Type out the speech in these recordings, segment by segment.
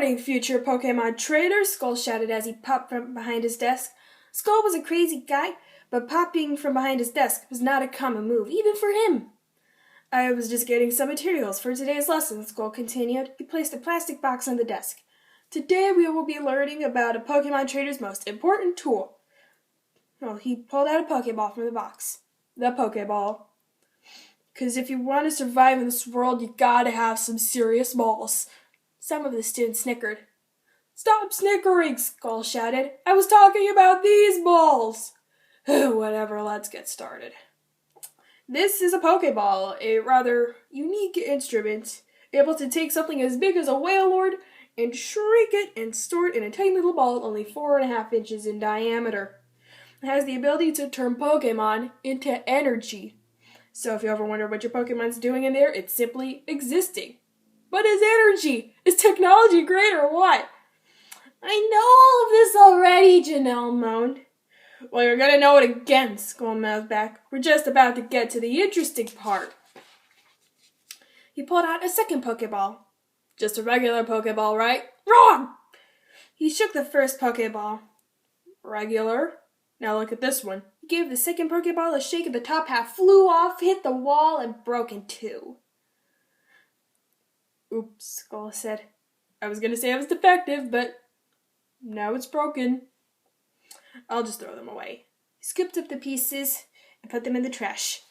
morning, future Pokemon trader, Skull shouted as he popped from behind his desk. Skull was a crazy guy, but popping from behind his desk was not a common move, even for him. I was just getting some materials for today's lesson, Skull continued. He placed a plastic box on the desk. Today we will be learning about a Pokemon trader's most important tool. Well, he pulled out a Pokeball from the box. The Pokeball. Because if you want to survive in this world, you gotta have some serious balls. Some of the students snickered. Stop snickering, Skull shouted. I was talking about these balls. Whatever, let's get started. This is a Pokeball, a rather unique instrument, able to take something as big as a whale lord and shrink it and store it in a tiny little ball only 4.5 inches in diameter. It has the ability to turn Pokemon into energy. So if you ever wonder what your Pokemon's doing in there, it's simply existing. But is energy? Is technology great or what? I know all of this already, Janelle moaned. Well, you're gonna know it again, Skull mouthed back. We're just about to get to the interesting part. He pulled out a second Pokeball. Just a regular Pokeball, right? Wrong! He shook the first Pokeball. Regular? Now look at this one. He gave the second Pokeball a shake and the top half flew off, hit the wall, and broke in two. Oops, Skull said. I was gonna say it was defective, but now it's broken. I'll just throw them away. He scooped up the pieces and put them in the trash.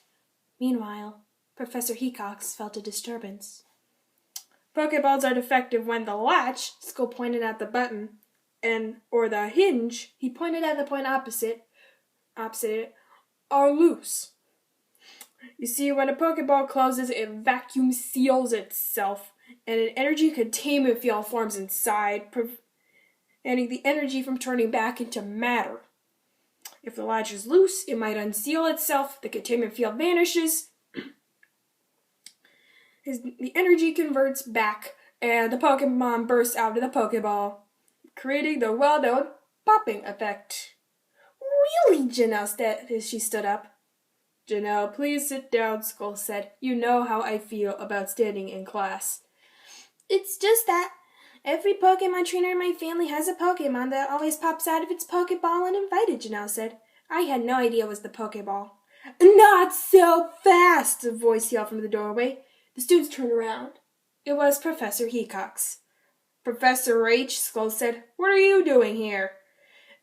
Meanwhile, Professor Hecox felt a disturbance. Pokeballs are defective when the latch, Skull pointed at the button, or the hinge, he pointed at the point opposite it, are loose. You see, when a Pokeball closes, it vacuum seals itself, and an energy containment field forms inside, preventing the energy from turning back into matter. If the latch is loose, it might unseal itself, the containment field vanishes, the energy converts back, and the Pokemon bursts out of the Pokeball, creating the well-known popping effect. Really, Janelle said as she stood up. Janelle, please sit down, Skull said. You know how I feel about standing in class. It's just that every Pokemon trainer in my family has a Pokemon that always pops out of its Pokeball uninvited, Janelle said. I had no idea it was the Pokeball. Not so fast, a voice yelled from the doorway. The students turned around. It was Professor Hecox. Professor H, Skull said, what are you doing here?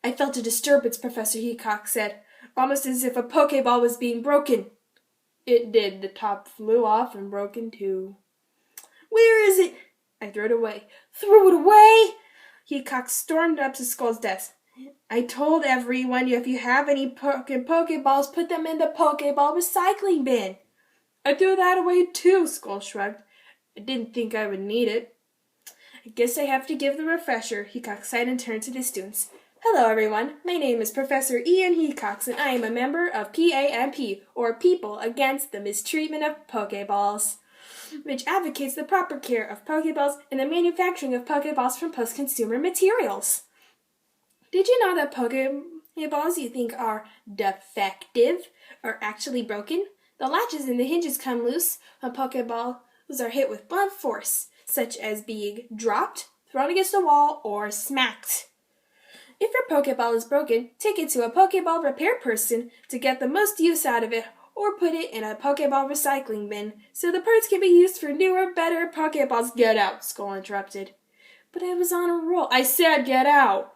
I felt a disturbance, Professor Hecox said, almost as if a Pokeball was being broken. It did. The top flew off and broke in two. Where is it? I threw it away. Threw it away? Hecox stormed up to Skull's desk. I told everyone if you have any Pokeballs, put them in the Pokeball recycling bin. I threw that away too, Skull shrugged. I didn't think I would need it. I guess I have to give the refresher, Hecox sighed and turned to the students. Hello, everyone. My name is Professor Ian Hecox, and I am a member of PAMP, or People Against the Mistreatment of Pokeballs, which advocates the proper care of Pokeballs and the manufacturing of Pokeballs from post-consumer materials. Did you know that Pokeballs you think are defective are actually broken? The latches and the hinges come loose when Pokeballs are hit with blunt force, such as being dropped, thrown against a wall, or smacked. If your Pokeball is broken, take it to a Pokeball repair person to get the most use out of it, or put it in a Pokeball recycling bin so the parts can be used for newer, better Pokeballs. Get out, Skull interrupted. But I was on a roll. I said get out.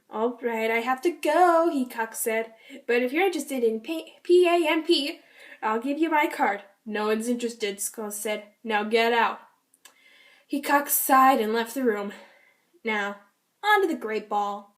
All right, I have to go, Hecox said. But if you're interested in PAMP, I'll give you my card. No one's interested, Skull said. Now get out. Hecox sighed and left the room. Now, on to the Great Ball.